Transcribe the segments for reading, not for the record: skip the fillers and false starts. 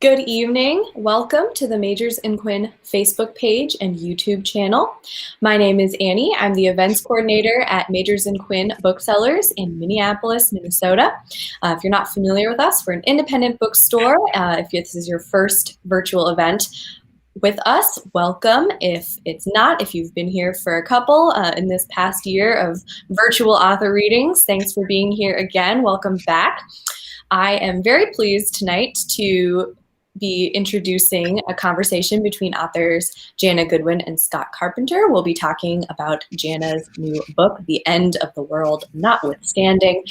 Good evening. Welcome to the Majors and Quinn Facebook page and YouTube channel. My name is Annie. I'm the events coordinator at Majors and Quinn Booksellers in Minneapolis, Minnesota. If you're not familiar with us, we're an independent bookstore. If this is your first virtual event with us, welcome. If it's not, if you've been here for a couple in this past year of virtual author readings, thanks for being here again. Welcome back. I am very pleased tonight to be introducing a conversation between authors Janna Goodwin and Scott Carpenter. We'll be talking about Janna's new book, The End of the World Notwithstanding.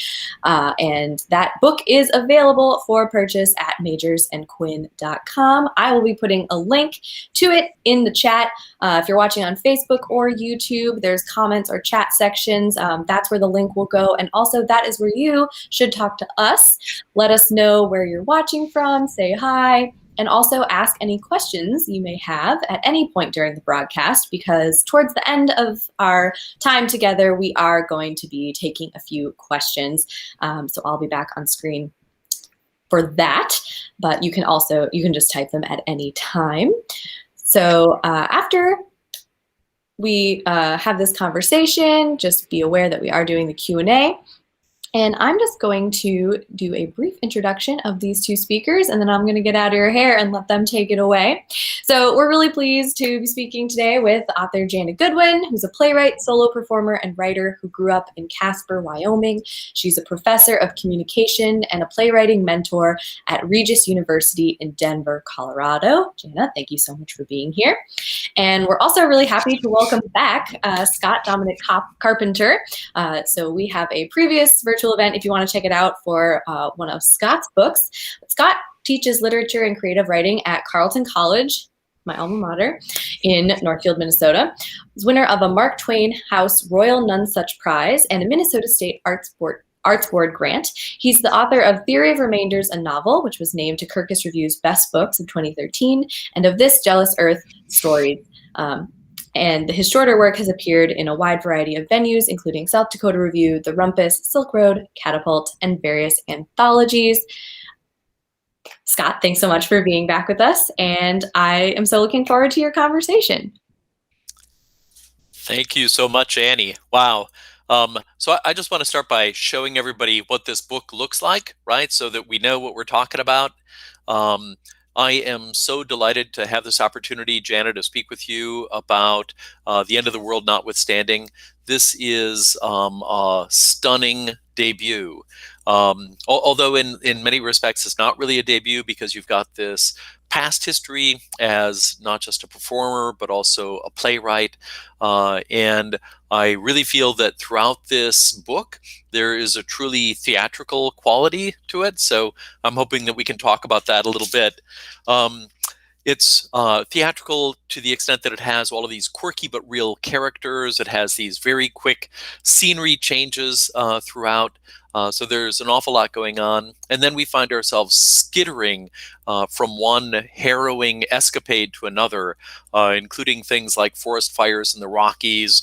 And that book is available for purchase at majorsandquinn.com. I will be putting a link to it in the chat. If you're watching on Facebook or YouTube, there's comments or chat sections. That's where the link will go. And also that is where you should talk to us. Let us know where you're watching from, say hi, and also ask any questions you may have at any point during the broadcast, because towards the end of our time together, we are going to be taking a few questions. So I'll be back on screen for that, but you can just type them at any time. So after we have this conversation, just be aware that we are doing the Q&A. And I'm just going to do a brief introduction of these two speakers, and then I'm going to get out of your hair and let them take it away. So we're really pleased to be speaking today with author Janna Goodwin, who's a playwright, solo performer, and writer who grew up in Casper, Wyoming. She's a professor of communication and a playwriting mentor at Regis University in Denver, Colorado. Janna, thank you so much for being here. And we're also really happy to welcome back Scott Carpenter. So we have a previous virtual event if you want to check it out for one of Scott's books. Scott teaches literature and creative writing at Carleton College, my alma mater, in Northfield, Minnesota. He's winner of a Mark Twain House Royal Nonesuch Prize and a Minnesota State Arts Board grant. He's the author of Theory of Remainders, a novel, which was named to Kirkus Review's Best Books of 2013, and of This Jealous Earth Stories. And his shorter work has appeared in a wide variety of venues, including South Dakota Review, The Rumpus, Silk Road, Catapult, and various anthologies. Scott, thanks so much for being back with us, and I am so looking forward to your conversation. Thank you so much, Annie. Wow. So I just want to start by showing everybody what this book looks like, right? So that we know what we're talking about. I am so delighted to have this opportunity, Janna, to speak with you about The End of the World Notwithstanding. This is a stunning debut. Although in many respects, it's not really a debut, because you've got this past history as not just a performer, but also a playwright. And I really feel that throughout this book, there is a truly theatrical quality to it. So I'm hoping that we can talk about that a little bit. It's theatrical to the extent that it has all of these quirky but real characters. It has these very quick scenery changes throughout. So there's an awful lot going on. And then we find ourselves skittering from one harrowing escapade to another, including things like forest fires in the Rockies,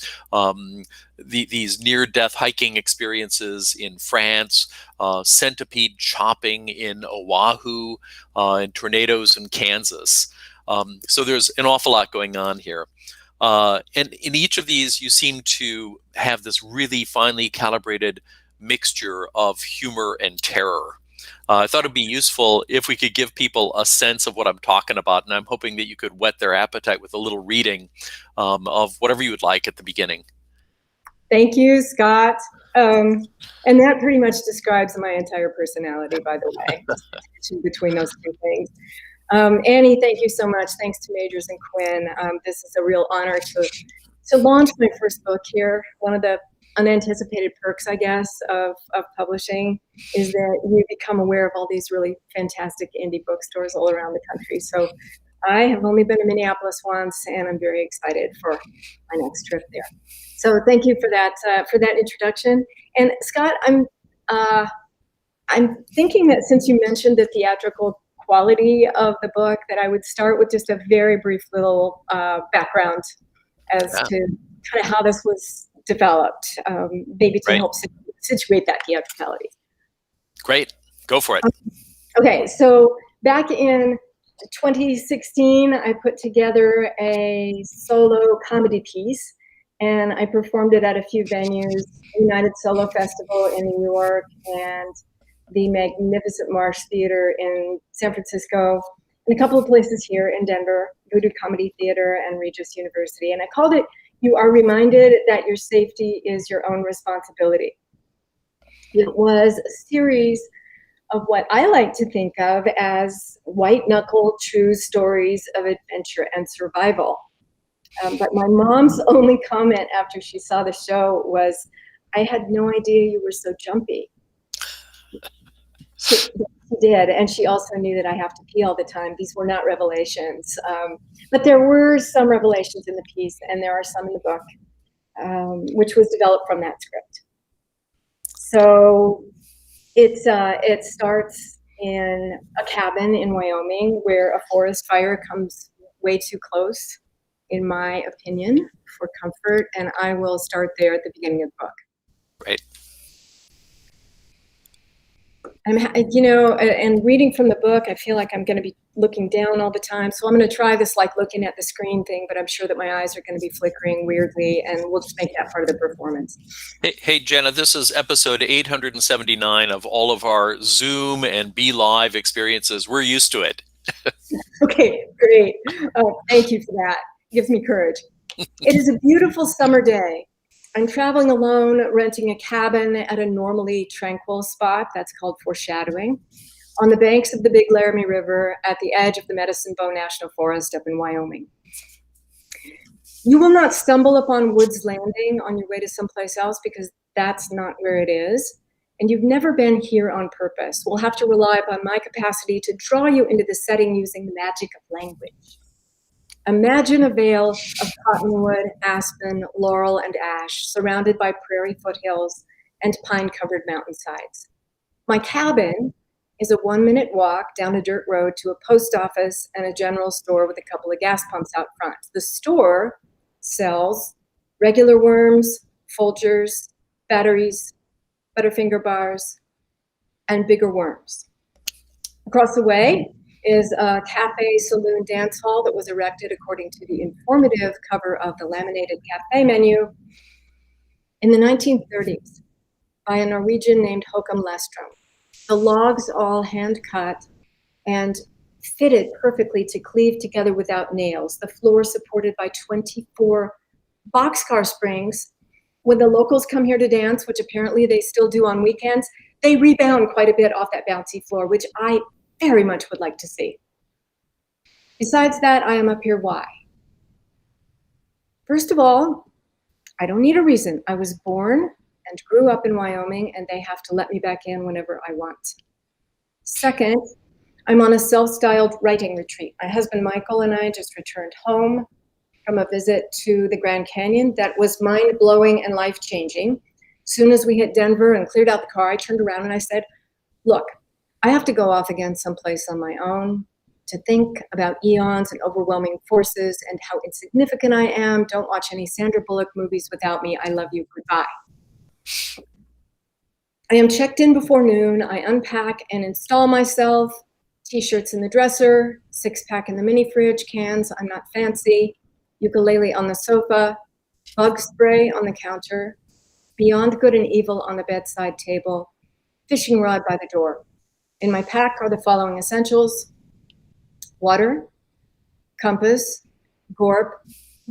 these near-death hiking experiences in France, centipede chopping in Oahu, and tornadoes in Kansas. So there's an awful lot going on here. And in each of these, you seem to have this really finely calibrated mixture of humor and terror. I thought it'd be useful if we could give people a sense of what I'm talking about, and I'm hoping that you could whet their appetite with a little reading of whatever you would like at the beginning. Thank you, Scott. And that pretty much describes my entire personality, by the way, between those two things. Annie, thank you so much. Thanks to Majors and Quinn. This is a real honor to launch my first book here. One of the unanticipated perks, I guess, of publishing is that you become aware of all these really fantastic indie bookstores all around the country. So I have only been to Minneapolis once, and I'm very excited for my next trip there. So thank you for that introduction. And Scott, I'm thinking that since you mentioned the theatrical quality of the book, that I would start with just a very brief little background as to kind of how this was developed, maybe to help situate that theatricality. Great, go for it. Okay, so back in 2016, I put together a solo comedy piece, and I performed it at a few venues, United Solo Festival in New York, and the magnificent Marsh Theater in San Francisco, and a couple of places here in Denver, Voodoo Comedy Theater and Regis University. And I called it, "You Are Reminded That Your Safety is Your Own Responsibility." It was a series of what I like to think of as white-knuckle true stories of adventure and survival. But my mom's only comment after she saw the show was, "I had no idea you were so jumpy." She did, and she also knew that I have to pee all the time. These were not revelations. But there were some revelations in the piece, and there are some in the book, which was developed from that script. So it starts in a cabin in Wyoming where a forest fire comes way too close, in my opinion, for comfort, and I will start there at the beginning of the book. Right. And reading from the book, I feel like I'm going to be looking down all the time. So I'm going to try this like looking at the screen thing, but I'm sure that my eyes are going to be flickering weirdly, and we'll just make that part of the performance. Hey, Janna, this is episode 879 of all of our Zoom and Be Live experiences. We're used to it. Okay, great. Thank you for that. It gives me courage. It is a beautiful summer day. I'm traveling alone, renting a cabin at a normally tranquil spot, that's called foreshadowing, on the banks of the Big Laramie River at the edge of the Medicine Bow National Forest up in Wyoming. You will not stumble upon Woods Landing on your way to someplace else, because that's not where it is. And you've never been here on purpose. We'll have to rely upon my capacity to draw you into the setting using the magic of language. Imagine a vale of cottonwood, aspen, laurel, and ash, surrounded by prairie foothills and pine-covered mountainsides. My cabin is a 1-minute walk down a dirt road to a post office and a general store with a couple of gas pumps out front. The store sells regular worms, Folgers, batteries, Butterfinger bars, and bigger worms. Across the way is a cafe, saloon, dance hall that was erected according to the informative cover of the laminated cafe menu in the 1930s by a Norwegian named Håkon Lestrom. The logs all hand cut and fitted perfectly to cleave together without nails. The floor supported by 24 boxcar springs. When the locals come here to dance, which apparently they still do on weekends, they rebound quite a bit off that bouncy floor, which I very much would like to see. Besides that, I am up here why? First of all, I don't need a reason. I was born and grew up in Wyoming, and they have to let me back in whenever I want. Second, I'm on a self-styled writing retreat. My husband Michael and I just returned home from a visit to the Grand Canyon that was mind-blowing and life-changing. As soon as we hit Denver and cleared out the car, I turned around and I said, look, I have to go off again someplace on my own to think about eons and overwhelming forces and how insignificant I am. Don't watch any Sandra Bullock movies without me. I love you. Goodbye. I am checked in before noon. I unpack and install myself. T-shirts in the dresser, 6-pack in the mini fridge, cans, I'm not fancy, ukulele on the sofa, bug spray on the counter, Beyond Good and Evil on the bedside table, fishing rod by the door. In my pack are the following essentials: water, compass, gorp,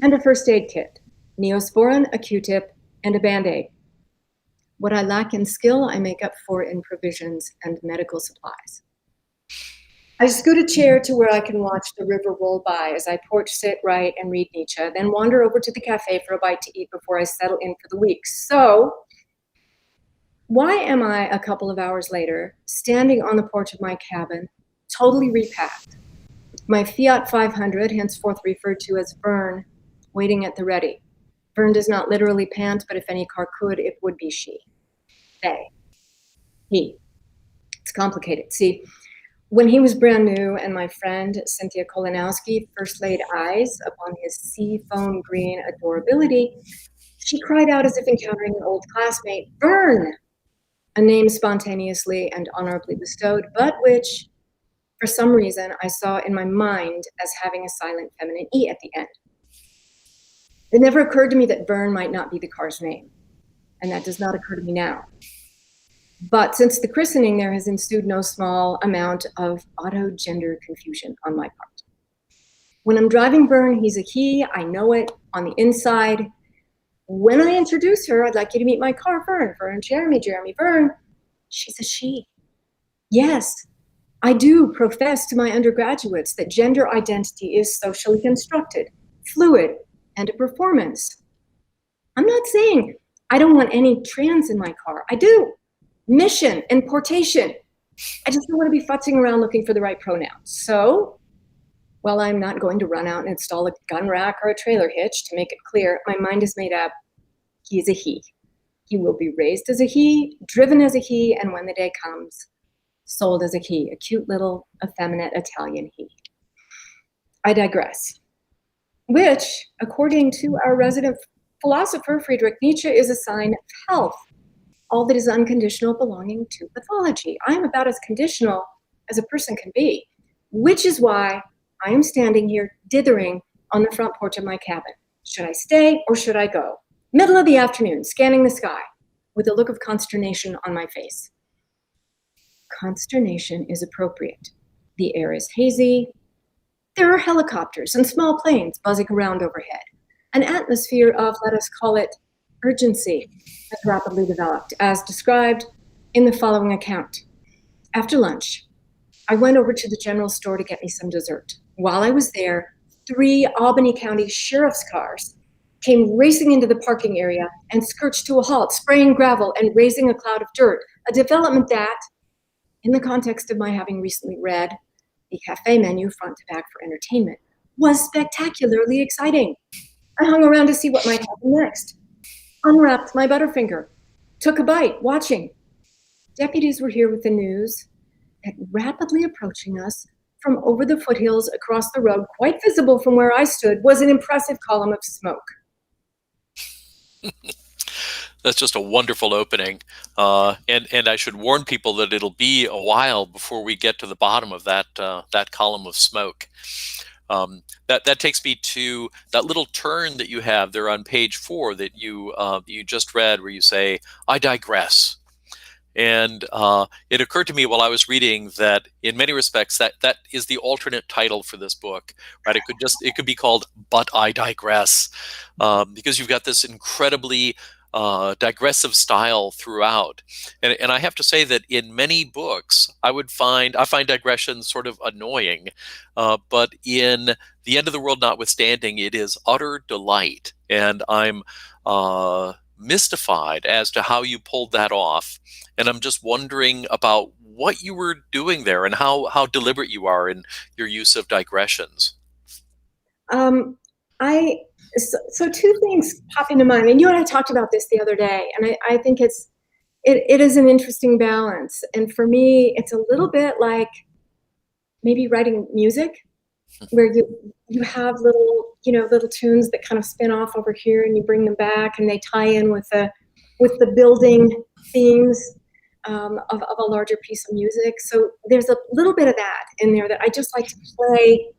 and a first aid kit, Neosporin, a Q-tip, and a Band-Aid. What I lack in skill, I make up for in provisions and medical supplies. I scoot a chair to where I can watch the river roll by as I porch sit, write, and read Nietzsche, then wander over to the cafe for a bite to eat before I settle in for the week. So, why am I, a couple of hours later, standing on the porch of my cabin, totally repacked? My Fiat 500, henceforth referred to as Vern, waiting at the ready. Vern does not literally pant, but if any car could, it would be she. They. He. It's complicated. See, when he was brand new and my friend Cynthia Kolanowski first laid eyes upon his seafoam green adorability, she cried out as if encountering an old classmate, Vern! A name spontaneously and honorably bestowed, but which, for some reason, I saw in my mind as having a silent feminine E at the end. It never occurred to me that Vern might not be the car's name, and that does not occur to me now. But since the christening, there has ensued no small amount of auto-gender confusion on my part. When I'm driving Vern, he's a he, I know it on the inside. When I introduce her, I'd like you to meet my car, Vern, Jeremy, Vern, she's a she. Yes, I do profess to my undergraduates that gender identity is socially constructed, fluid, and a performance. I'm not saying I don't want any trans in my car. I do. Mission and portation. I just don't want to be futzing around looking for the right pronouns. So, while I'm not going to run out and install a gun rack or a trailer hitch to make it clear, my mind is made up. He is a he. He will be raised as a he, driven as a he, and when the day comes, sold as a he, a cute little effeminate Italian he. I digress. Which, according to our resident philosopher, Friedrich Nietzsche, is a sign of health. All that is unconditional belonging to pathology. I am about as conditional as a person can be, which is why I am standing here dithering on the front porch of my cabin. Should I stay or should I go? Middle of the afternoon, scanning the sky with a look of consternation on my face. Consternation is appropriate. The air is hazy. There are helicopters and small planes buzzing around overhead. An atmosphere of, let us call it, urgency has rapidly developed, as described in the following account. After lunch, I went over to the general store to get me some dessert. While I was there, 3 Albany County sheriff's cars came racing into the parking area and skirched to a halt, spraying gravel and raising a cloud of dirt, a development that, in the context of my having recently read the cafe menu front to back for entertainment, was spectacularly exciting. I hung around to see what might happen next. Unwrapped my Butterfinger, took a bite, watching. Deputies were here with the news that rapidly approaching us from over the foothills across the road, quite visible from where I stood, was an impressive column of smoke. That's just a wonderful opening. And I should warn people that it'll be a while before we get to the bottom of that column of smoke. That takes me to that little turn that you have there on page 4 that you just read, where you say, "I digress." And it occurred to me while I was reading that in many respects that is the alternate title for this book, right? It could be called "But I Digress," because you've got this incredibly digressive style throughout. And I have to say that in many books, I find digressions sort of annoying. But in The End of the World Notwithstanding, it is utter delight. And I'm mystified as to how you pulled that off. And I'm just wondering about what you were doing there and how deliberate you are in your use of digressions. So 2 things pop into mind, and you and I talked about this the other day, and I think it is an interesting balance. And for me, it's a little bit like maybe writing music, where you have little tunes that kind of spin off over here, and you bring them back, and they tie in with the building themes of a larger piece of music. So there's a little bit of that in there that I just like to play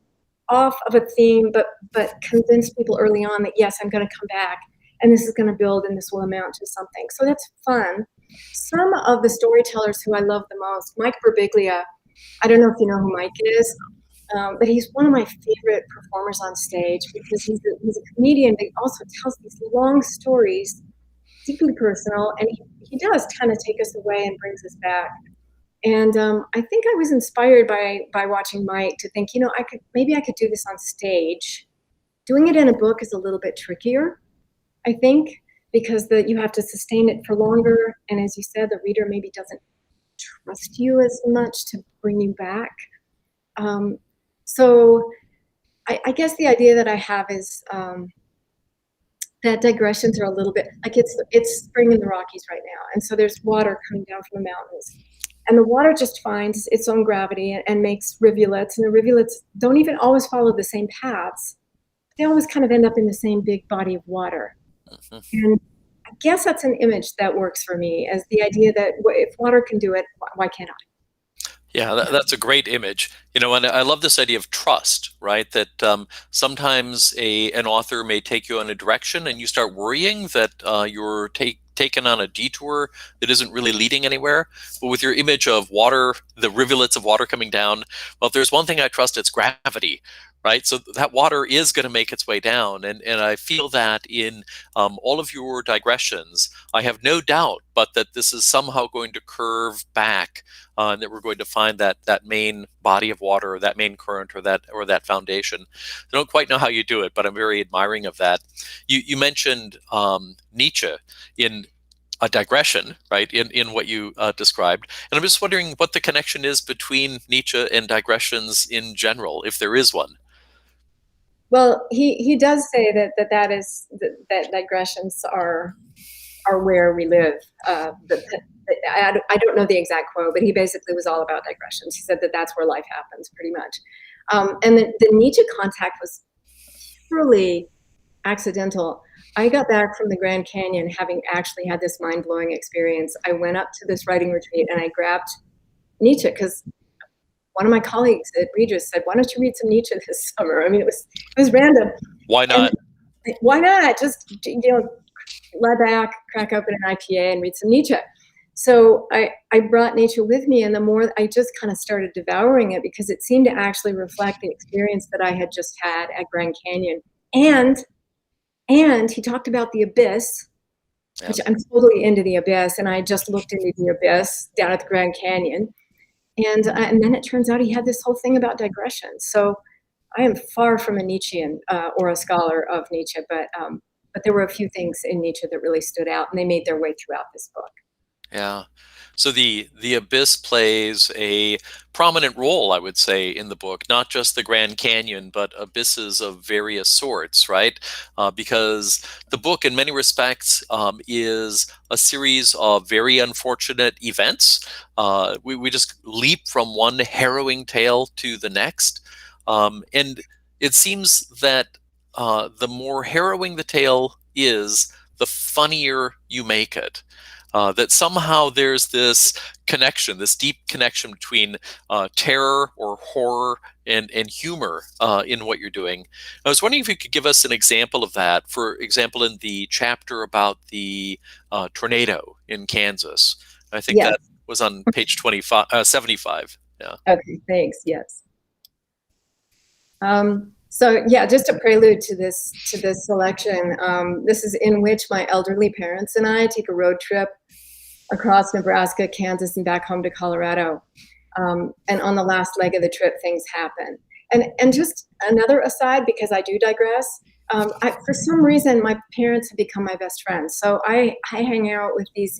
off of a theme, but convince people early on that, yes, I'm going to come back and this is going to build and this will amount to something. So that's fun. Some of the storytellers who I love the most, Mike Verbiglia, I don't know if you know who Mike is, but he's one of my favorite performers on stage because he's a comedian, but he also tells these long stories, deeply personal, and he does kind of take us away and brings us back. And I think I was inspired by watching Mike to think, I could do this on stage. Doing it in a book is a little bit trickier, I think, because you have to sustain it for longer. And as you said, the reader maybe doesn't trust you as much to bring you back. So I guess the idea that I have is that digressions are a little bit like it's spring in the Rockies right now. And so there's water coming down from the mountains. And the water just finds its own gravity and makes rivulets. And the rivulets don't even always follow the same paths. They always kind of end up in the same big body of water. And I guess that's an image that works for me, as the idea that if water can do it, why can't I? Yeah, that's a great image. And I love this idea of trust, right? That sometimes an author may take you in a direction, and you start worrying that you're taken on a detour that isn't really leading anywhere. But with your image of water, the rivulets of water coming down, well, if there's one thing I trust, it's gravity, right? So that water is going to make its way down, and I feel that in all of your digressions. I have no doubt, but that this is somehow going to curve back, and that we're going to find that main body of water, or that main current, or that foundation. I don't quite know how you do it, but I'm very admiring of that. You mentioned Nietzsche in a digression, right? In what you described, and I'm just wondering what the connection is between Nietzsche and digressions in general, if there is one. Well, he does say that digressions are where we live. I don't know the exact quote, but he basically was all about digressions. He said that that's where life happens, pretty much. And the Nietzsche contact was purely accidental. I got back from the Grand Canyon having actually had this mind-blowing experience. I went up to this writing retreat and I grabbed Nietzsche because one of my colleagues at Regis said, "Why don't you read some Nietzsche this summer?" I mean, it was random. Why not? And why not? Just, lie back, crack open an IPA and read some Nietzsche. So I brought Nietzsche with me, and the more I just kind of started devouring it because it seemed to actually reflect the experience that I had just had at Grand Canyon. And he talked about the abyss, which I'm totally into the abyss, and I just looked into the abyss down at the Grand Canyon. And then it turns out he had this whole thing about digression. So I am far from a Nietzschean or a scholar of Nietzsche, but there were a few things in Nietzsche that really stood out, and they made their way throughout this book. Yeah. So the abyss plays a prominent role, I would say, in the book, not just the Grand Canyon, but abysses of various sorts, right? Because the book, in many respects, is a series of very unfortunate events. We just leap from one harrowing tale to the next. And it seems that the more harrowing the tale is, the funnier you make it. That somehow there's this connection, this deep connection between terror or horror and humor in what you're doing. I was wondering if you could give us an example of that. For example, in the chapter about the tornado in Kansas. I think that was on page 75. Yeah. Okay, thanks. Yes. So yeah, just a prelude to this selection. This is in which my elderly parents and I take a road trip across Nebraska, Kansas, and back home to Colorado. And on the last leg of the trip, things happen. And just another aside, because I do digress, for some reason, my parents have become my best friends. So I hang out with these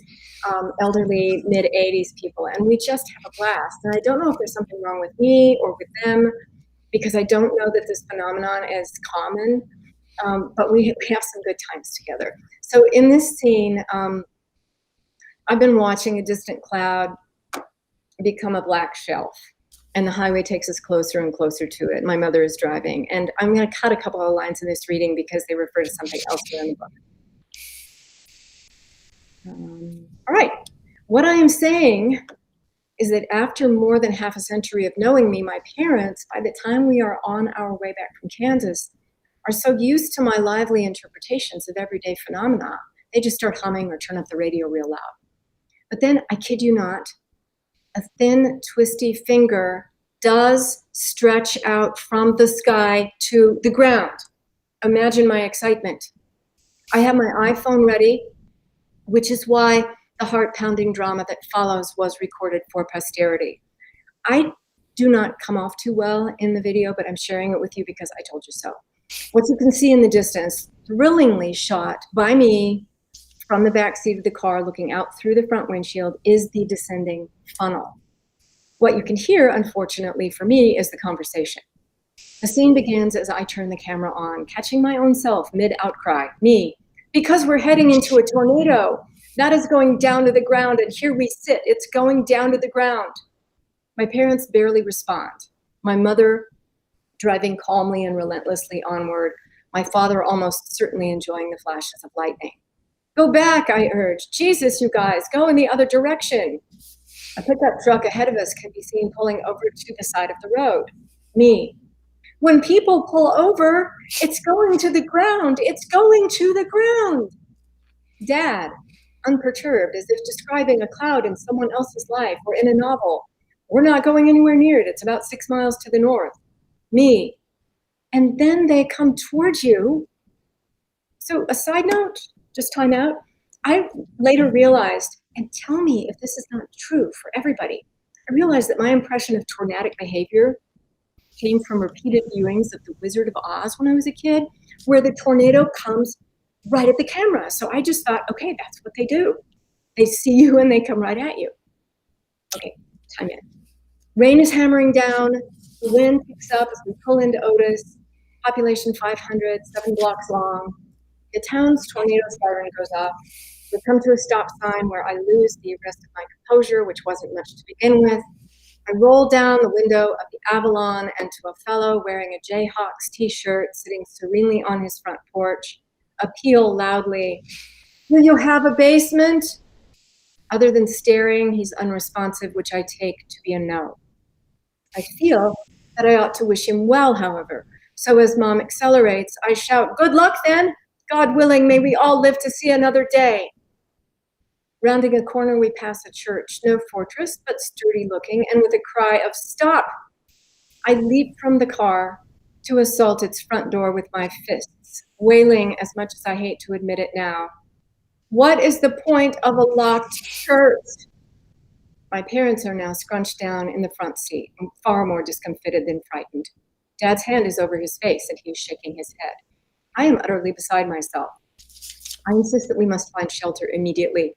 elderly mid-80s people, and we just have a blast. And I don't know if there's something wrong with me or with them, because I don't know that this phenomenon is common, but we have some good times together. So in this scene, I've been watching a distant cloud become a black shelf, and the highway takes us closer and closer to it. My mother is driving, and I'm going to cut a couple of lines in this reading because they refer to something else here in the book. All right. What I am saying is that after more than half a century of knowing me, my parents, by the time we are on our way back from Kansas, are so used to my lively interpretations of everyday phenomena, they just start humming or turn up the radio real loud. But then, I kid you not, a thin, twisty finger does stretch out from the sky to the ground. Imagine my excitement. I have my iPhone ready, which is why the heart-pounding drama that follows was recorded for posterity. I do not come off too well in the video, but I'm sharing it with you because I told you so. What you can see in the distance, thrillingly shot by me from the back seat of the car looking out through the front windshield, is the descending funnel. What you can hear, unfortunately for me, is the conversation. The scene begins as I turn the camera on, catching my own self mid-outcry, me, because we're heading into a tornado. That is going down to the ground, and here we sit. It's going down to the ground. My parents barely respond. My mother driving calmly and relentlessly onward. My father almost certainly enjoying the flashes of lightning. Go back, I urge. Jesus, you guys, go in the other direction. A pickup truck ahead of us could be seen pulling over to the side of the road. Me. When people pull over, it's going to the ground. It's going to the ground. Dad, unperturbed, as if describing a cloud in someone else's life or in a novel. We're not going anywhere near it. It's about 6 miles to the north. Me. And then they come towards you. So a side note, just time out. I later realized, and tell me if this is not true for everybody, I realized that my impression of tornadic behavior came from repeated viewings of The Wizard of Oz when I was a kid, where the tornado comes right at the camera. So I just thought, okay, that's what they do. They see you and they come right at you. Okay, time in. Rain is hammering down. The wind picks up as we pull into Otis. Population 500, 7 blocks long. The town's tornado siren goes off. We come to a stop sign where I lose the rest of my composure, which wasn't much to begin with. I roll down the window of the Avalon and to a fellow wearing a Jayhawks t-shirt sitting serenely on his front porch, appeal loudly, "Will you have a basement?" Other than staring, he's unresponsive, which I take to be a no. I feel that I ought to wish him well, however. So as Mom accelerates, I shout, "Good luck then! God willing, may we all live to see another day." Rounding a corner, we pass a church, no fortress, but sturdy looking, and with a cry of "Stop!" I leap from the car to assault its front door with my fists, wailing as much as I hate to admit it now. What is the point of a locked church? My parents are now scrunched down in the front seat, far more discomfited than frightened. Dad's hand is over his face and he is shaking his head. I am utterly beside myself. I insist that we must find shelter immediately.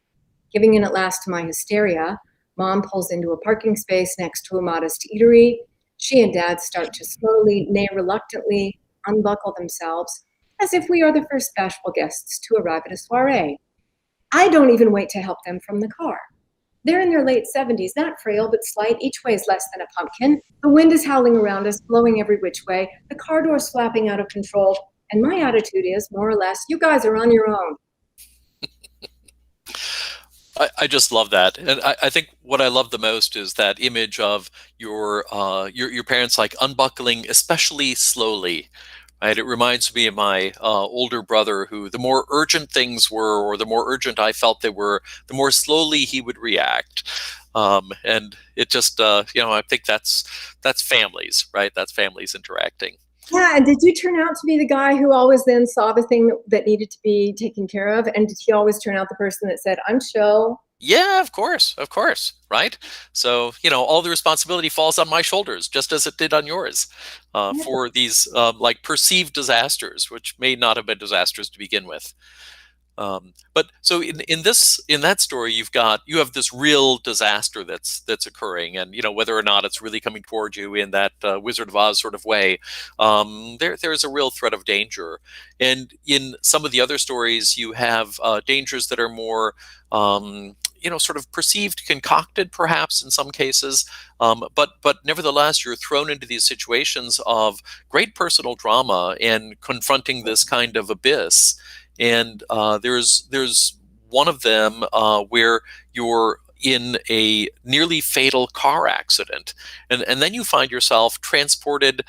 Giving in at last to my hysteria, Mom pulls into a parking space next to a modest eatery. She and Dad start to slowly, nay reluctantly, unbuckle themselves, as if we are the first bashful guests to arrive at a soiree. I don't even wait to help them from the car. They're in their late 70s, not frail, but slight. Each weighs less than a pumpkin. The wind is howling around us, blowing every which way. The car door's flapping out of control. And my attitude is, more or less, you guys are on your own. I just love that, and I think what I love the most is that image of your parents like unbuckling, especially slowly. Right? It reminds me of my older brother, who the more urgent things were, or the more urgent I felt they were, the more slowly he would react. And it just, I think that's families, right? That's families interacting. Yeah, and did you turn out to be the guy who always then saw the thing that needed to be taken care of? And did he always turn out the person that said, "I'm chill"? Yeah, of course, right? So, all the responsibility falls on my shoulders, just as it did on yours, for these like perceived disasters, which may not have been disasters to begin with. But so in that story, you have this real disaster that's occurring, and whether or not it's really coming toward you in that Wizard of Oz sort of way, there's a real threat of danger. And in some of the other stories, you have dangers that are more sort of perceived, concocted, perhaps in some cases, but nevertheless, you're thrown into these situations of great personal drama and confronting this kind of abyss. And there's one of them where you're in a nearly fatal car accident, and then you find yourself transported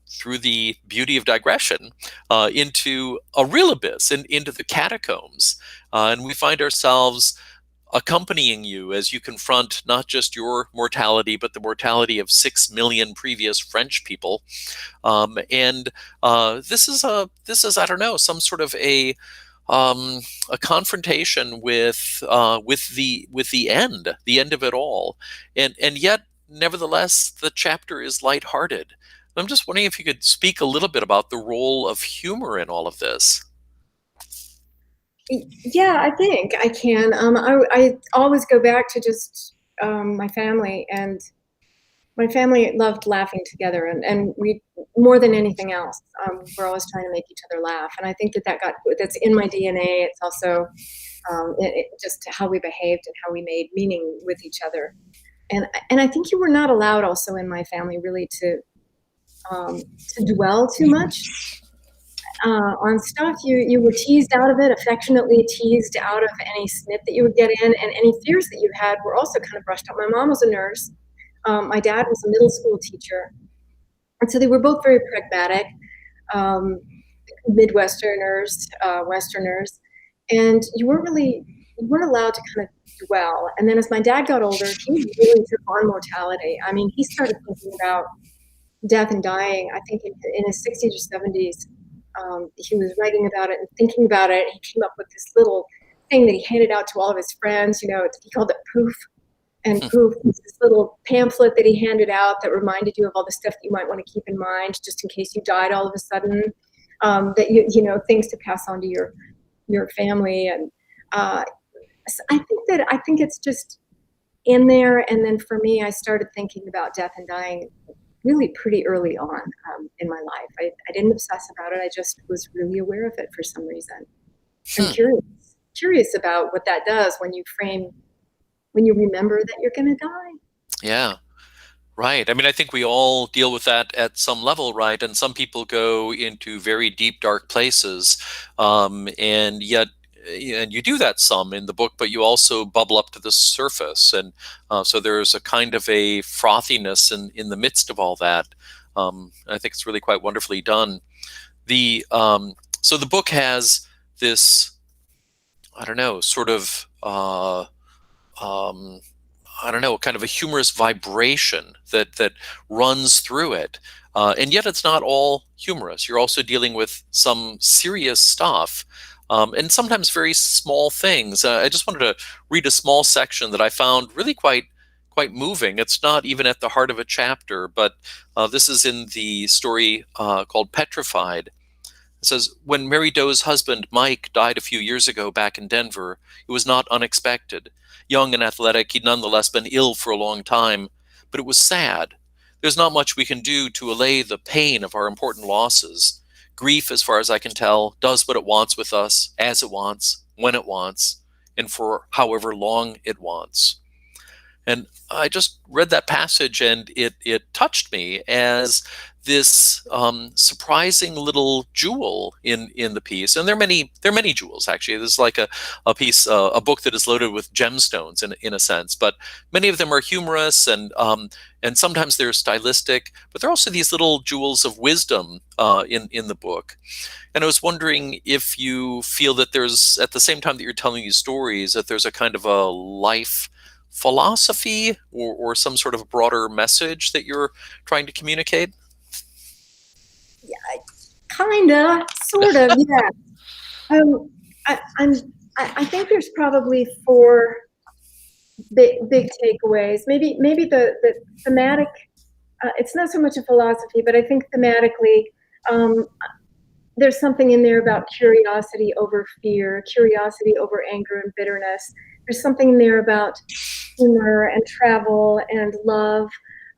through the beauty of digression into a real abyss, into the catacombs, and we find ourselves accompanying you as you confront not just your mortality, but the mortality of 6 million previous French people. And this is I don't know, some sort of a confrontation with the end of it all, and yet nevertheless the chapter is lighthearted. I'm just wondering if you could speak a little bit about the role of humor in all of this. Yeah, I think I can. I always go back to just my family, and my family loved laughing together, and we, more than anything else, we're always trying to make each other laugh. And I think that's in my DNA. It's also just how we behaved and how we made meaning with each other. And I think you were not allowed also in my family really to dwell too much. on stuff. You were teased out of it, affectionately teased out of any snip that you would get in, and any fears that you had were also kind of brushed out. My mom was a nurse. My dad was a middle school teacher. And so they were both very pragmatic, Midwesterners, Westerners. And you weren't allowed to kind of dwell. And then as my dad got older, he really took on mortality. I mean, he started thinking about death and dying, I think in his 60s or 70s. He was writing about it and thinking about it. He came up with this little thing that he handed out to all of his friends. You know, he called it Poof. And Poof was this little pamphlet that he handed out that reminded you of all the stuff that you might want to keep in mind, just in case you died all of a sudden, that you know, things to pass on to your family. And so I think it's just in there. And then for me, I started thinking about death and dying really pretty early on in my life. I didn't obsess about it. I just was really aware of it for some reason. I'm curious about what that does when you remember that you're going to die. Yeah, right. I mean, I think we all deal with that at some level, right? And some people go into very deep, dark places, and yet, and you do that some in the book, but you also bubble up to the surface, and so there's a kind of a frothiness in the midst of all that. I think it's really quite wonderfully done. So the book has this, I don't know, sort of. I don't know, kind of a humorous vibration that runs through it. And yet it's not all humorous. You're also dealing with some serious stuff, and sometimes very small things. I just wanted to read a small section that I found really quite moving. It's not even at the heart of a chapter, but this is in the story called Petrified. It says, when Mary Doe's husband, Mike, died a few years ago back in Denver, it was not unexpected. Young and athletic, he'd nonetheless been ill for a long time, but it was sad. There's not much we can do to allay the pain of our important losses. Grief, as far as I can tell, does what it wants with us, as it wants, when it wants, and for however long it wants. And I just read that passage, and it touched me as this surprising little jewel in the piece. And there are many jewels, actually. There's like a piece, a book that is loaded with gemstones in a sense, but many of them are humorous, and sometimes they're stylistic, but there are also these little jewels of wisdom in the book. And I was wondering if you feel that there's, at the same time that you're telling these stories, that there's a kind of a life philosophy or some sort of broader message that you're trying to communicate? Yeah, kinda, sort of, yeah. I think there's probably 4 big takeaways. Maybe the thematic. It's not so much a philosophy, but I think thematically, there's something in there about curiosity over fear, curiosity over anger and bitterness. There's something in there about humor and travel and love.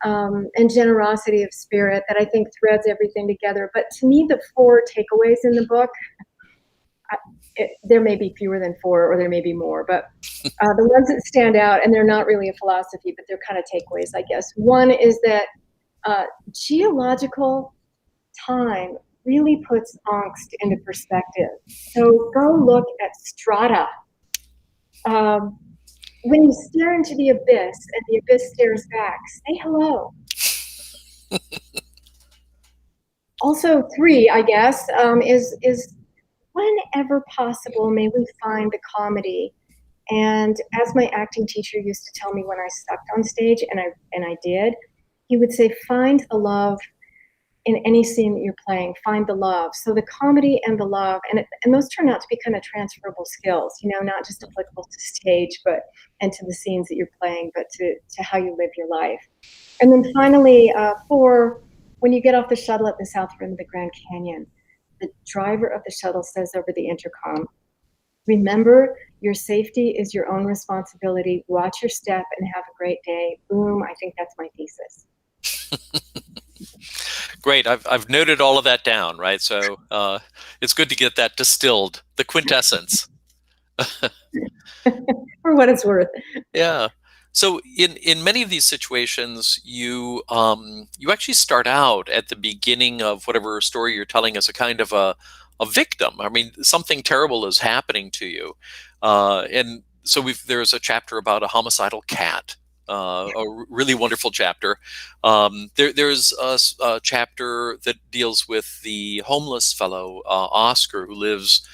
And generosity of spirit that I think threads everything together. But to me, the 4 takeaways in the book, there may be fewer than 4, or there may be more, but the ones that stand out, and they're not really a philosophy, but they're kind of takeaways, I guess. One is that geological time really puts angst into perspective. So go look at strata. When you stare into the abyss and the abyss stares back, say hello. Also 3, I guess, is whenever possible, may we find the comedy. And as my acting teacher used to tell me when I sucked on stage, and I did, he would say, find the love in any scene that you're playing, find the love. So the comedy and the love, and those turn out to be kind of transferable skills, you know, not just applicable to stage, and to the scenes that you're playing, but to how you live your life. And then finally, 4, when you get off the shuttle at the south rim of the Grand Canyon, the driver of the shuttle says over the intercom, remember, your safety is your own responsibility. Watch your step and have a great day. Boom, I think that's my thesis. Great. I've noted all of that down, right? So it's good to get that distilled, the quintessence. For what it's worth. Yeah. So in many of these situations, you actually start out at the beginning of whatever story you're telling as a kind of a a victim. I mean, something terrible is happening to you. And so there's a chapter about a homicidal cat, really wonderful chapter. There's a chapter that deals with the homeless fellow, Oscar, who lives,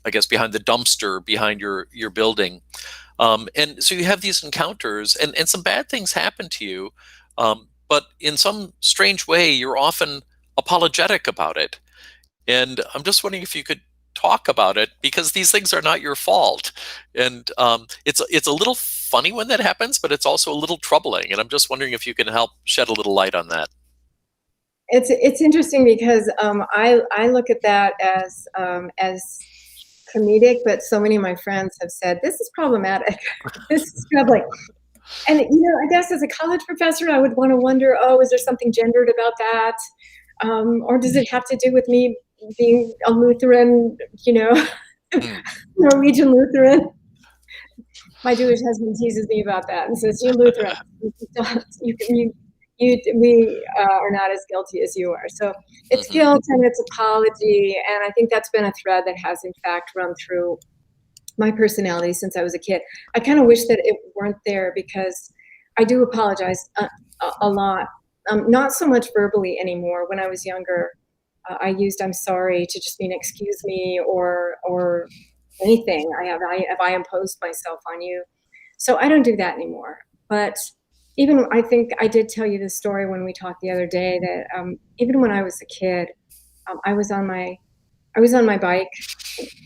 I guess, behind the dumpster behind your building. And so you have these encounters, and some bad things happen to you. But in some strange way, you're often apologetic about it. And I'm just wondering if you could talk about it, because these things are not your fault. And it's a little funny when that happens, but it's also a little troubling. And I'm just wondering if you can help shed a little light on that. It's interesting because I look at that as comedic, but so many of my friends have said, this is problematic. This is troubling. And, I guess as a college professor, I would want to wonder, is there something gendered about that? Or does it have to do with me being a Lutheran, Norwegian Lutheran? My Jewish husband teases me about that and says, you're Lutheran. We are not as guilty as you are. So it's guilt and it's apology. And I think that's been a thread that has, in fact, run through my personality since I was a kid. I kind of wish that it weren't there, because I do apologize a lot. Not so much verbally anymore. When I was younger, I used "I'm sorry" to just mean "excuse me" or anything. Have I imposed myself on you? So I don't do that anymore. But even, I think I did tell you this story when we talked the other day, that even when I was a kid, I was on my bike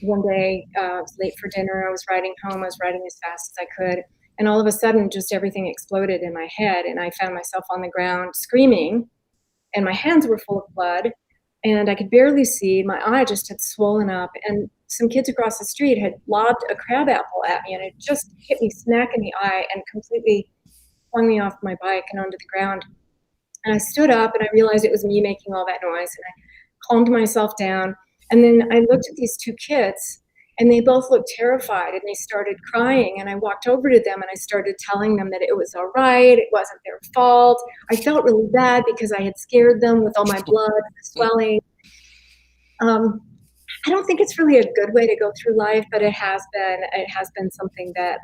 one day. I was late for dinner. I was riding home. I was riding as fast as I could. And all of a sudden, just everything exploded in my head. And I found myself on the ground screaming. And my hands were full of blood. And I could barely see. My eye just had swollen up. And some kids across the street had lobbed a crab apple at me. And it just hit me smack in the eye and completely flung me off my bike and onto the ground. And I stood up and I realized it was me making all that noise. And I calmed myself down. And then I looked at these two kids, and they both looked terrified, and they started crying. And I walked over to them and I started telling them that it was all right. It wasn't their fault. I felt really bad because I had scared them with all my blood and swelling. I don't think it's really a good way to go through life, but it has been something that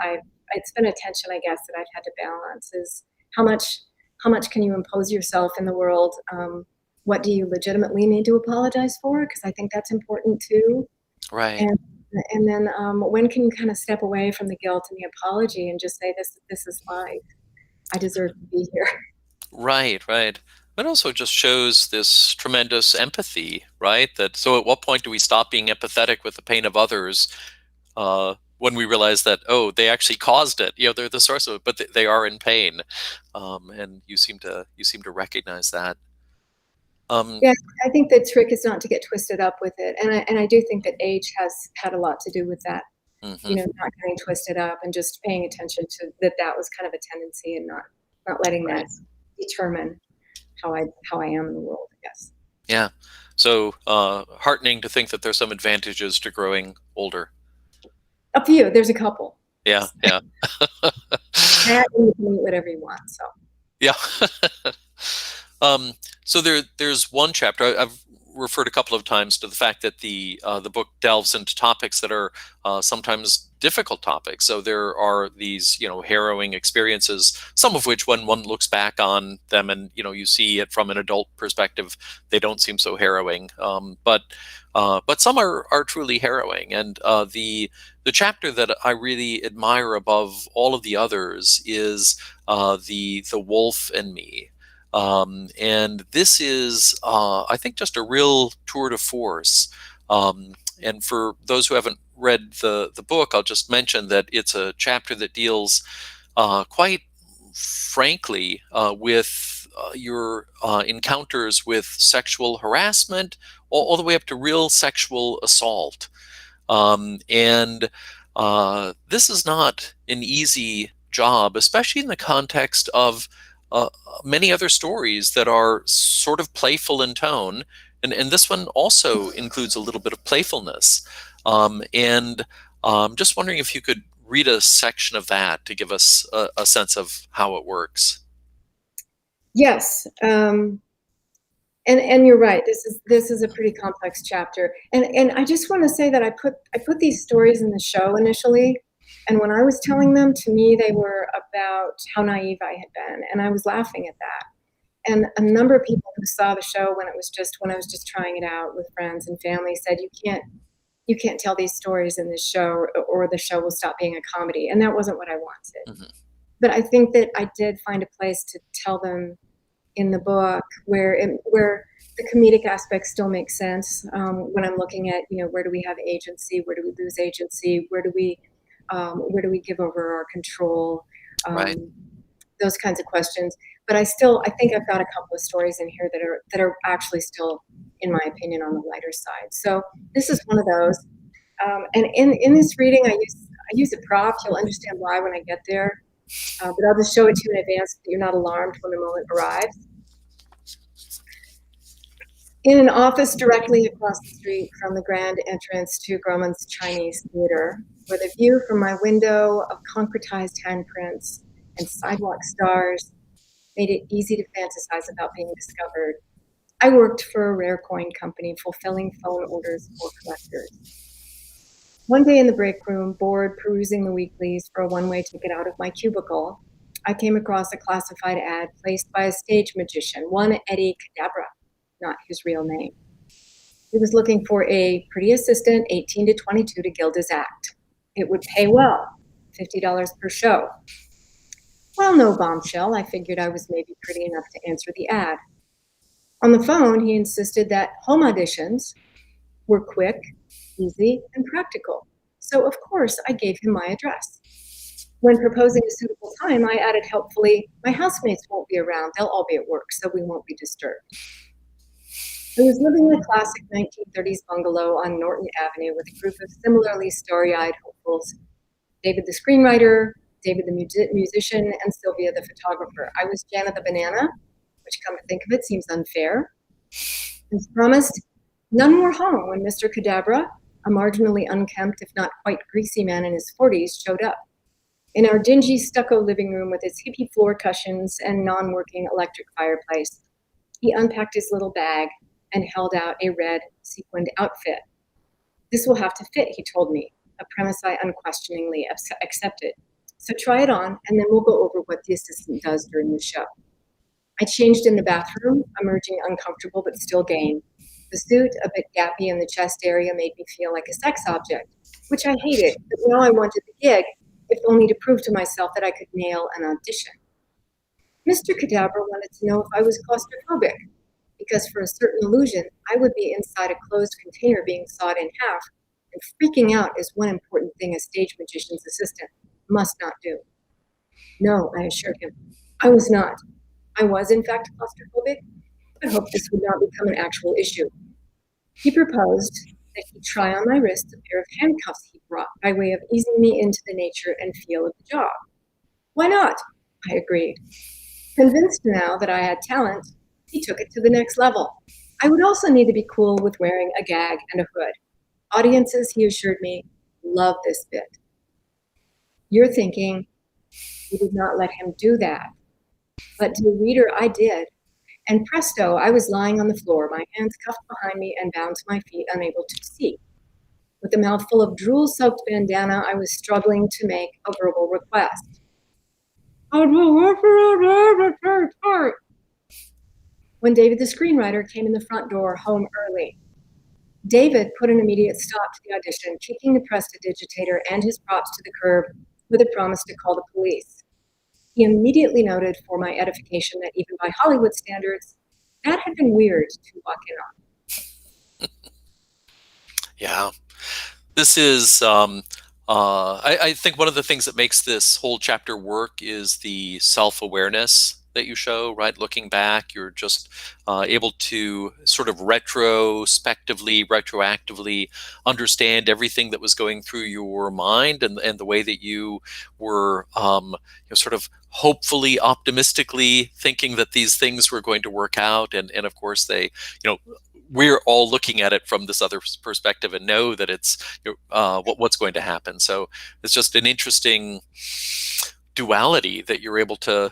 it's been a tension, I guess, that I've had to balance, is how much can you impose yourself in the world? What do you legitimately need to apologize for? Because I think that's important too. Right. And then when can you kind of step away from the guilt and the apology and just say, this is life. I deserve to be here. Right. It also just shows this tremendous empathy, right? So at what point do we stop being empathetic with the pain of others, when we realize that, they actually caused it? They're the source of it, but they are in pain. And you seem to recognize that. Yeah, I think the trick is not to get twisted up with it. And I do think that age has had a lot to do with that. Not getting twisted up and just paying attention to that was kind of a tendency, and not letting that determine how I am in the world, I guess. Yeah. So heartening to think that there's some advantages to growing older. A few. There's a couple. Yeah. That, you can eat whatever you want. So. Yeah. So there's one chapter I've referred a couple of times to the fact that the book delves into topics that are sometimes difficult topics. So there are these harrowing experiences, some of which, when one looks back on them and you see it from an adult perspective, they don't seem so harrowing. But some are truly harrowing. And the chapter that I really admire above all of the others is the Wolf and Me. And this is, I think, just a real tour de force. And for those who haven't read the book, I'll just mention that it's a chapter that deals quite frankly with your encounters with sexual harassment, all the way up to real sexual assault. And this is not an easy job, especially in the context of many other stories that are sort of playful in tone. And this one also includes a little bit of playfulness. And I'm just wondering if you could read a section of that to give us a sense of how it works. Yes. And you're right. This is a pretty complex chapter. And I just want to say that I put these stories in the show initially, and when I was telling them, to me they were about how naive I had been, and I was laughing at that. And a number of people who saw the show when I was just trying it out with friends and family said, you can't tell these stories in this show, or the show will stop being a comedy. And that wasn't what I wanted. Mm-hmm. But I think that I did find a place to tell them in the book where the comedic aspects still make sense, when I'm looking at, where do we have agency, where do we lose agency, where do we give over our control, Right. those kinds of questions. But I think I've got a couple of stories in here that are actually still, in my opinion, on the lighter side. So this is one of those. And in this reading, I use a prop. You'll understand why when I get there. But I'll just show it to you in advance so that you're not alarmed when the moment arrives. In an office directly across the street from the grand entrance to Grauman's Chinese Theater, with a view from my window of concretized handprints and sidewalk stars made it easy to fantasize about being discovered, I worked for a rare coin company fulfilling phone orders for collectors. One day in the break room, bored perusing the weeklies for a one-way ticket out of my cubicle, I came across a classified ad placed by a stage magician, one Eddie Cadabra, not his real name. He was looking for a pretty assistant, 18 to 22, to gild his act. It would pay well, $50 per show. Well, no bombshell. I figured I was maybe pretty enough to answer the ad. On the phone, he insisted that home auditions were quick, easy, and practical. So, of course, I gave him my address. When proposing a suitable time, I added helpfully, my housemates won't be around. They'll all be at work, so we won't be disturbed. I was living in a classic 1930s bungalow on Norton Avenue with a group of similarly starry-eyed hopefuls, David the screenwriter, David the musician, and Sylvia the photographer. I was Janna the banana, which, come to think of it, seems unfair. As promised, none were home when Mr. Cadabra, a marginally unkempt, if not quite greasy man in his 40s, showed up. In our dingy stucco living room with its hippie floor cushions and non-working electric fireplace, he unpacked his little bag and held out a red sequined outfit. This will have to fit, he told me, a premise I unquestioningly accepted. So try it on, and then we'll go over what the assistant does during the show. I changed in the bathroom, emerging uncomfortable but still game. The suit, a bit gappy in the chest area, made me feel like a sex object, which I hated, but now I wanted the gig, if only to prove to myself that I could nail an audition. Mr. Cadabra wanted to know if I was claustrophobic, because for a certain illusion, I would be inside a closed container being sawed in half, and freaking out is one important thing a stage magician's assistant must not do. No, I assured him, I was not. I was, in fact, claustrophobic, but hoped this would not become an actual issue. He proposed that he try on my wrist a pair of handcuffs he brought by way of easing me into the nature and feel of the job. Why not? I agreed. Convinced now that I had talent, he took it to the next level. I would also need to be cool with wearing a gag and a hood. Audiences, he assured me, love this bit. You're thinking, you did not let him do that. But to the reader, I did. And presto, I was lying on the floor, my hands cuffed behind me and bound to my feet, unable to see. With a mouthful of drool-soaked bandana, I was struggling to make a verbal request. When David the screenwriter came in the front door, home early. David put an immediate stop to the audition, kicking the prestidigitator and his props to the curb with a promise to call the police. He immediately noted for my edification that even by Hollywood standards, that had been weird to walk in on. Yeah. This is, I think one of the things that makes this whole chapter work is the self-awareness that you show, right? Looking back, you're just able to sort of retrospectively, retroactively understand everything that was going through your mind, and the way that you were sort of hopefully, optimistically thinking that these things were going to work out. And of course they, we're all looking at it from this other perspective and know that it's what's going to happen. So it's just an interesting duality that you're able to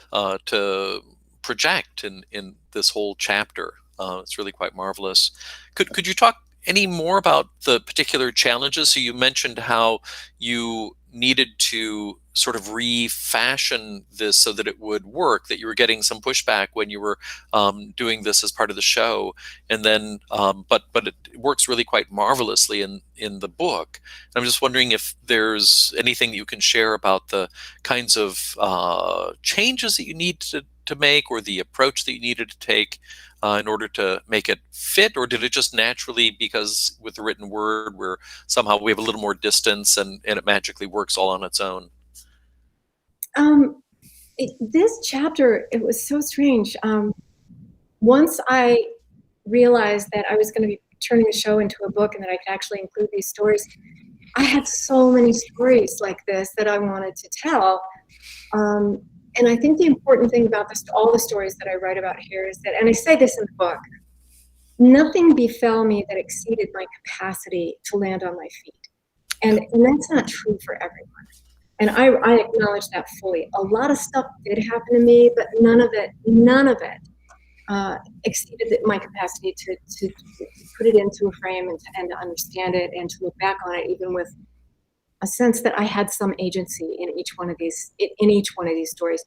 project in this whole chapter. It's really quite marvelous. Could you talk any more about the particular challenges? So you mentioned how you needed to sort of refashion this so that it would work, that you were getting some pushback when you were doing this as part of the show, and then but it works really quite marvelously in the book. I'm just wondering if there's anything you can share about the kinds of changes that you need to make, or the approach that you needed to take in order to make it fit, or did it just naturally, because with the written word, where somehow we have a little more distance and it magically works all on its own? This chapter, it was so strange. Once I realized that I was going to be turning the show into a book and that I could actually include these stories, I had so many stories like this that I wanted to tell. And I think the important thing about this, all the stories that I write about here, is that, and I say this in the book, nothing befell me that exceeded my capacity to land on my feet. And that's not true for everyone. And I acknowledge that fully. A lot of stuff did happen to me, but none of it exceeded my capacity to put it into a frame and to understand it and to look back on it, even with a sense that I had some agency in each one of these stories.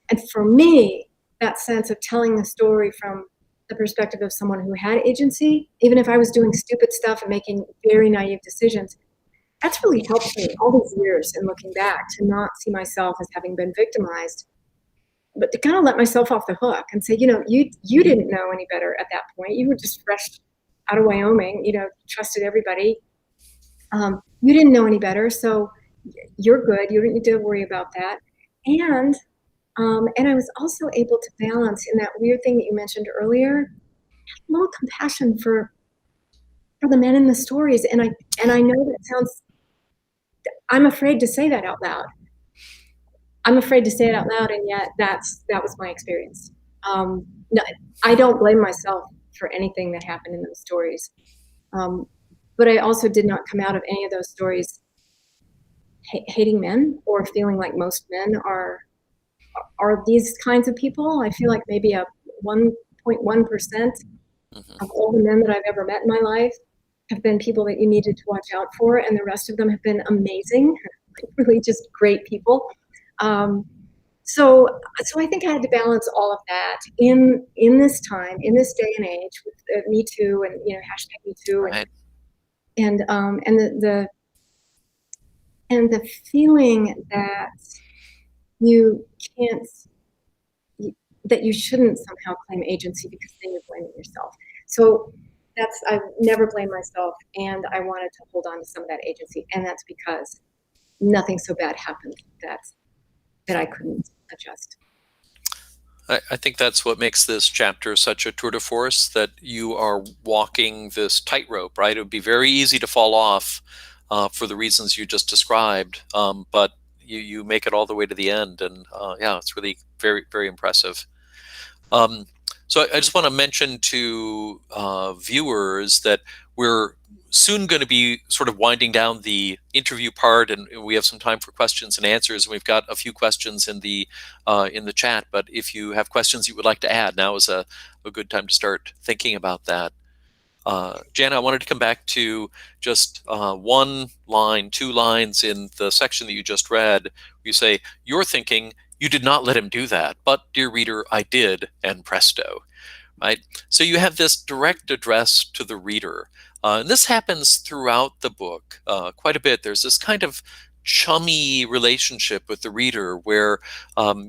And for me, that sense of telling the story from the perspective of someone who had agency, even if I was doing stupid stuff and making very naive decisions, that's really helped me all these years in looking back, to not see myself as having been victimized, but to kind of let myself off the hook and say, you didn't know any better at that point. You were just fresh out of Wyoming, trusted everybody. You didn't know any better, so you're good. You don't need to worry about that. And I was also able to balance, in that weird thing that you mentioned earlier, a little compassion for the men in the stories. And I know that sounds, I'm afraid to say that out loud. I'm afraid to say it out loud, and yet that was my experience. No, I don't blame myself for anything that happened in those stories. But I also did not come out of any of those stories hating men, or feeling like most men are these kinds of people. I feel like maybe a 1.1% of all the men that I've ever met in my life have been people that you needed to watch out for, and the rest of them have been amazing, really just great people. So I think I had to balance all of that in this time, in this day and age, with Me Too and hashtag Me Too, Right. and the feeling that that you shouldn't somehow claim agency, because then you're blaming yourself. So I never blamed myself, and I wanted to hold on to some of that agency, and that's because nothing so bad happened that I couldn't adjust. I think that's what makes this chapter such a tour de force, that you are walking this tightrope, right? It would be very easy to fall off for the reasons you just described, but you make it all the way to the end, and yeah, it's really very, very impressive. So I just want to mention to viewers that we're soon going to be sort of winding down the interview part, and we have some time for questions and answers. And we've got a few questions in the chat. But if you have questions you would like to add, now is a good time to start thinking about that. Janna, I wanted to come back to just one line, two lines in the section that you just read. You say, "You're thinking, you did not let him do that, but dear reader, I did, and presto." Right? So you have this direct address to the reader. And this happens throughout the book quite a bit. There's this kind of chummy relationship with the reader, where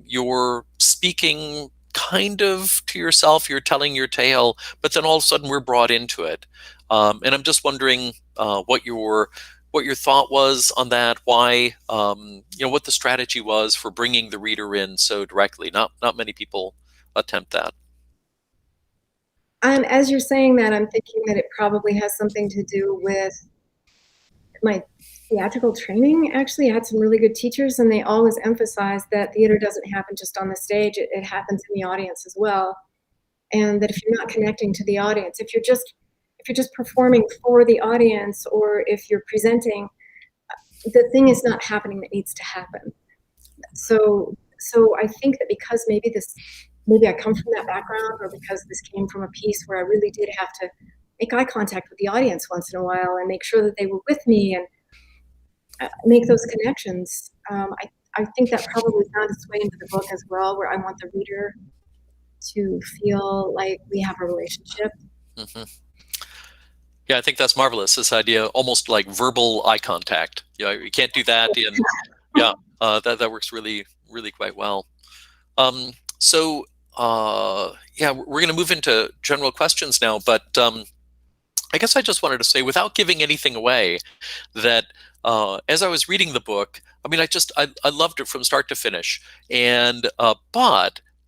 you're speaking kind of to yourself, you're telling your tale, but then all of a sudden we're brought into it. And I'm just wondering what your thought was on that, why, what the strategy was for bringing the reader in so directly. Not many people attempt that. As you're saying that, I'm thinking that it probably has something to do with my theatrical training. Actually, I had some really good teachers, and they always emphasized that theater doesn't happen just on the stage, it happens in the audience as well. And that if you're not connecting to the audience, if you're just performing for the audience, or if you're presenting, the thing is not happening that needs to happen. So I think that because maybe maybe I come from that background, or because this came from a piece where I really did have to make eye contact with the audience once in a while and make sure that they were with me and make those connections. I think that probably found its way into the book as well, where I want the reader to feel like we have a relationship. Mm-hmm. Yeah, I think that's marvelous. This idea, almost like verbal eye contact. You can't do that, and yeah, that works really, really quite well. So yeah, we're going to move into general questions now, but I guess I just wanted to say, without giving anything away, that as I was reading the book, I mean, I loved it from start to finish, and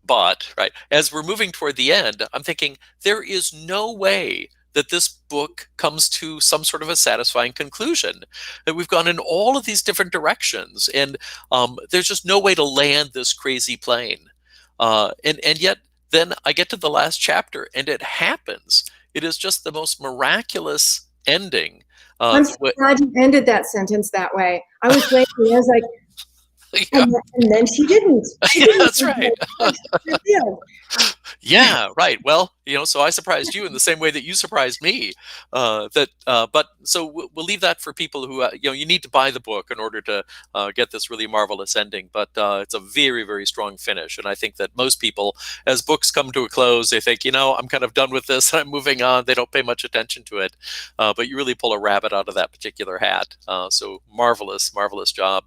but right, as we're moving toward the end, I'm thinking there is no way that this book comes to some sort of a satisfying conclusion. That we've gone in all of these different directions, and there's just no way to land this crazy plane. And yet, then I get to the last chapter, and it happens. It is just the most miraculous ending. I'm so glad you ended that sentence that way. I was waiting. I was like, yeah. and then she didn't. She didn't. That's right. Yeah, right. Well, so I surprised you in the same way that you surprised me. But so we'll leave that for people who, you need to buy the book in order to get this really marvelous ending. But it's a very, very strong finish. And I think that most people, as books come to a close, they think, I'm kind of done with this. I'm moving on. They don't pay much attention to it. But you really pull a rabbit out of that particular hat. So marvelous, marvelous job.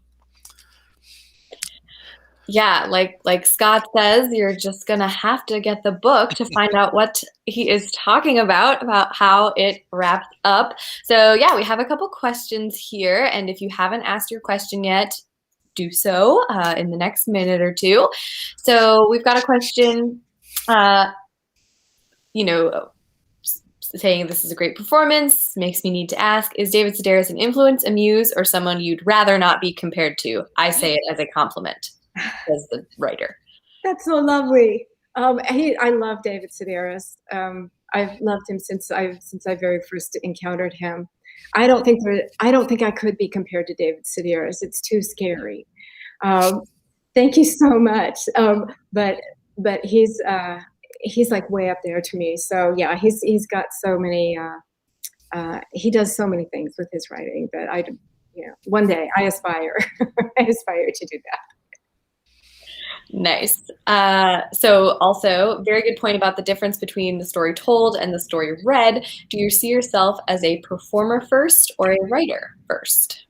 Yeah, like Scott says, you're just gonna have to get the book to find out what he is talking about how it wraps up. So yeah, we have a couple questions here, and if you haven't asked your question yet, do so in the next minute or two. So we've got a question, saying this is a great performance, makes me need to ask, is David Sedaris an influence, a muse, or someone you'd rather not be compared to? I say it as a compliment. As the writer. That's so lovely. I love David Sedaris. I've loved him since I very first encountered him. I don't think I could be compared to David Sedaris. It's too scary. Thank you so much. But he's like way up there to me. So yeah, he's got so many. He does so many things with his writing that one day I aspire to do that. Nice. So also, very good point about the difference between the story told and the story read. Do you see yourself as a performer first or a writer first?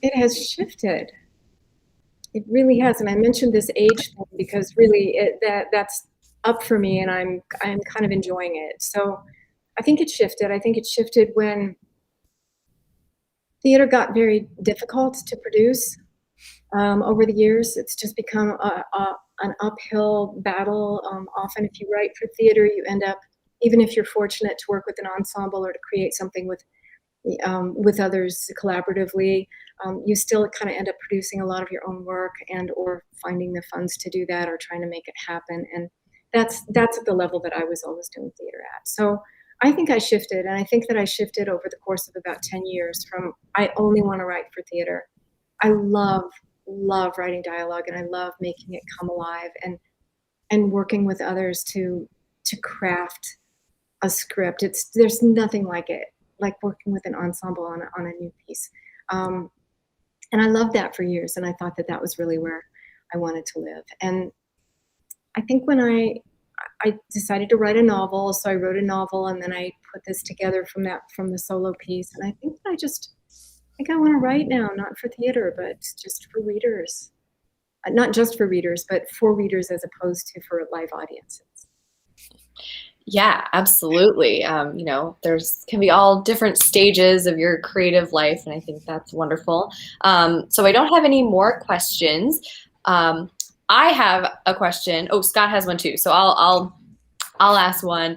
It has shifted. It really has. And I mentioned this age thing because really that's up for me, and I'm kind of enjoying it. So I think it shifted. I think it shifted when theater got very difficult to produce. Over the years, it's just become an uphill battle. Often if you write for theater, you end up, even if you're fortunate to work with an ensemble or to create something with others collaboratively, you still kind of end up producing a lot of your own work and or finding the funds to do that or trying to make it happen. And that's at the level that I was always doing theater at. So I think I shifted, and I think that I shifted over the course of about 10 years from I only want to write for theater. I love writing dialogue, and I love making it come alive and working with others to craft a script. There's nothing like it, like working with an ensemble on a new piece. And I loved that for years, and I thought that was really where I wanted to live. And I think when I decided to write a novel, so I wrote a novel, and then I put this together from the solo piece, and I think that I think I want to write now, not for theater, but just for readers. Not just for readers, but for readers as opposed to for live audiences. Yeah, absolutely. There's can be all different stages of your creative life, and I think that's wonderful. So I don't have any more questions. I have a question. Oh, Scott has one too. So I'll ask one.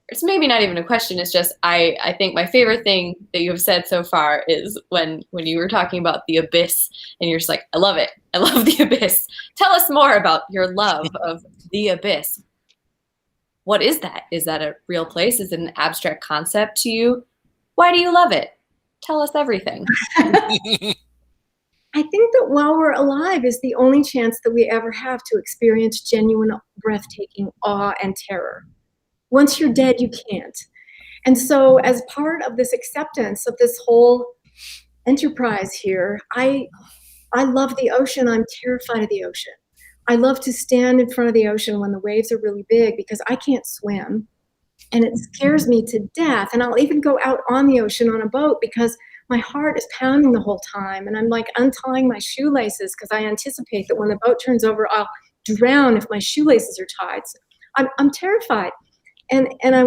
It's maybe not even a question. It's just I think my favorite thing that you have said so far is when you were talking about the abyss, and you're just like, I love it. I love the abyss. Tell us more about your love of the abyss. What is that? Is that a real place? Is it an abstract concept to you? Why do you love it? Tell us everything. I think that while we're alive is the only chance that we ever have to experience genuine, breathtaking awe and terror. Once you're dead, you can't. And so as part of this acceptance of this whole enterprise here, I love the ocean. I'm terrified of the ocean. I love to stand in front of the ocean when the waves are really big because I can't swim. And it scares me to death. And I'll even go out on the ocean on a boat because my heart is pounding the whole time. And I'm like untying my shoelaces because I anticipate that when the boat turns over, I'll drown if my shoelaces are tied. So I'm terrified. And I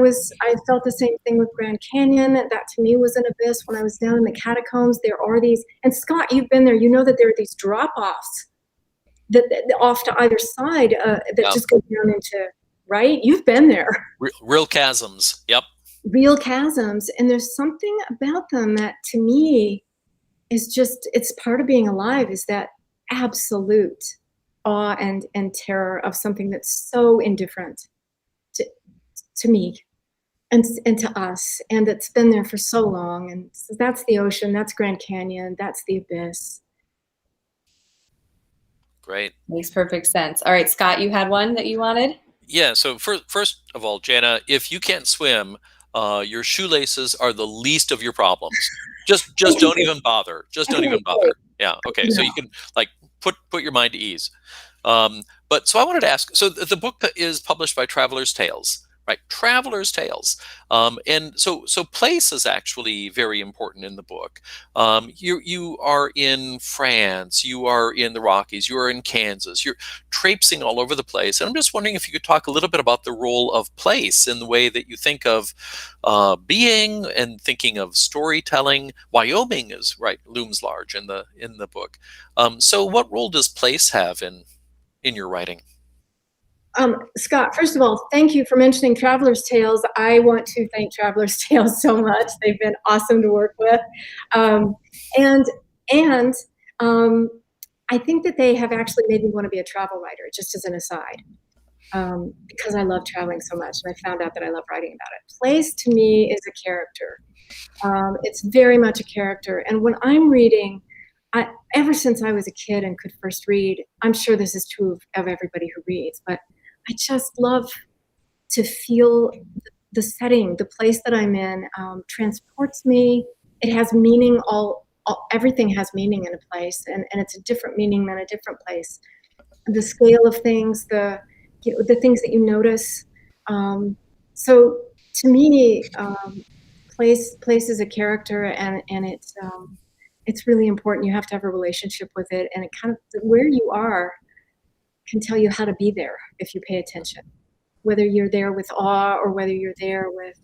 felt the same thing with Grand Canyon. That to me was an abyss. When I was down in the catacombs, there are these, and Scott, you've been there, you know that there are these drop-offs that off to either side that just go down into, right? You've been there. Real chasms. Yep. Real chasms. And there's something about them that to me is just, it's part of being alive, is that absolute awe and terror of something that's so indifferent to me and to us. And it's been there for so long. And so that's the ocean, that's Grand Canyon, that's the abyss. Great. Makes perfect sense. All right, Scott, you had one that you wanted? Yeah, so first of all, Janna, if you can't swim, your shoelaces are the least of your problems. Just don't even bother. Just don't even bother. Yeah, okay, so you can like put your mind at ease. But so I wanted to ask, so the book is published by Traveler's Tales, right? Traveler's Tales. And so place is actually very important in the book. You are in France, you are in the Rockies, you are in Kansas, you're traipsing all over the place. And I'm just wondering if you could talk a little bit about the role of place in the way that you think of being and thinking of storytelling. Wyoming is looms large in the book. So what role does place have in your writing? Scott, first of all, thank you for mentioning Traveler's Tales. I want to thank Traveler's Tales so much. They've been awesome to work with. And I think that they have actually made me want to be a travel writer, just as an aside, because I love traveling so much. And I found out that I love writing about it. Place to me is a character. It's very much a character. And when I'm reading, ever since I was a kid and could first read, I'm sure this is true of everybody who reads, but I just love to feel the setting, the place that I'm in transports me. It has meaning. Everything has meaning in a place, and it's a different meaning than a different place. The scale of things, the things that you notice. So to me, place is a character, and it's really important. You have to have a relationship with it, and it kind of where you are can tell you how to be there if you pay attention, whether you're there with awe or whether you're there with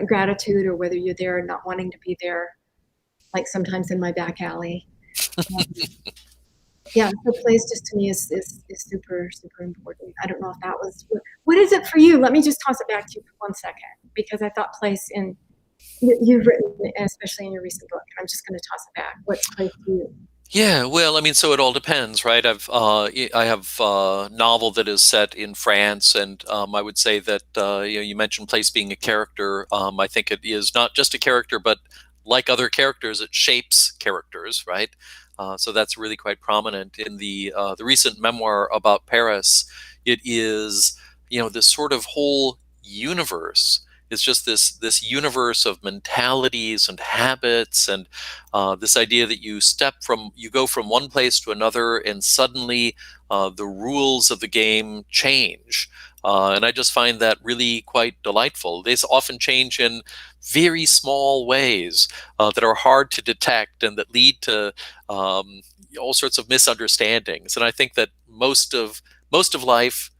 gratitude, or whether you're there not wanting to be there, like sometimes in my back alley. Yeah, so place just to me is super, super important. I don't know if that was, what is it for you? Let me just toss it back to you for 1 second, because I thought place you've written, especially in your recent book, I'm just going to toss it back. What's place to you? Yeah, well, I mean, so it all depends, right? I have a novel that is set in France, and I would say that you mentioned place being a character. I think it is not just a character, but like other characters, it shapes characters, right? So that's really quite prominent in the recent memoir about Paris. It is this sort of whole universe. It's just this universe of mentalities and habits, and this idea that you go from one place to another, and suddenly the rules of the game change. And I just find that really quite delightful. They often change in very small ways that are hard to detect and that lead to all sorts of misunderstandings. And I think that most of life,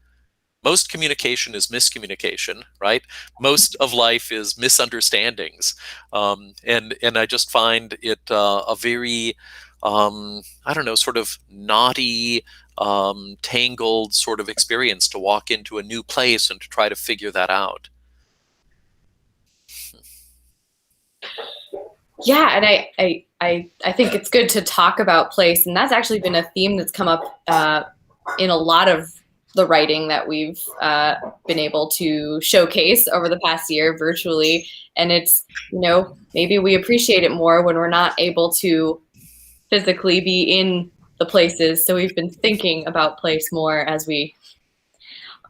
most communication is miscommunication, right? Most of life is misunderstandings. And I just find it a very, I don't know, sort of knotty, tangled sort of experience to walk into a new place and to try to figure that out. Yeah, and I think it's good to talk about place, and that's actually been a theme that's come up in a lot of the writing that we've been able to showcase over the past year virtually. And it's, maybe we appreciate it more when we're not able to physically be in the places. So we've been thinking about place more as we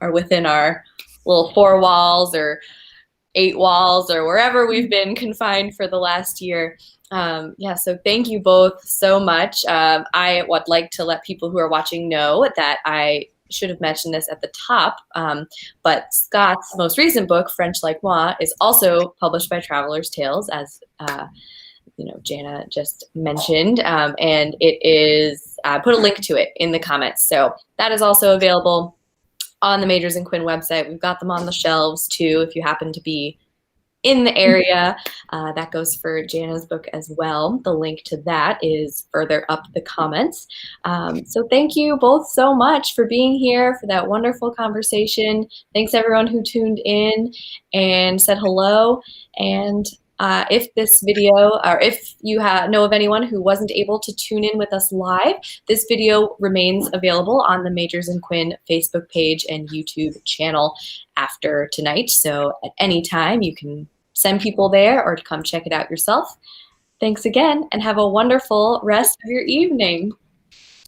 are within our little 4 walls or 8 walls or wherever we've been confined for the last year. So thank you both so much. I would like to let people who are watching know that I should have mentioned this at the top, but Scott's most recent book, French Like Moi, is also published by Traveler's Tales, as Janna just mentioned, and it is, put a link to it in the comments. So that is also available on the Majors and Quinn website. We've got them on the shelves too, if you happen to be in the area. That goes for Janna's book as well. The link to that is further up the comments. So thank you both so much for being here, for that wonderful conversation. Thanks everyone who tuned in and said hello. And if this video, or if you know of anyone who wasn't able to tune in with us live, this video remains available on the Majors and Quinn Facebook page and YouTube channel after tonight. So at any time you can send people there or to come check it out yourself. Thanks again and have a wonderful rest of your evening.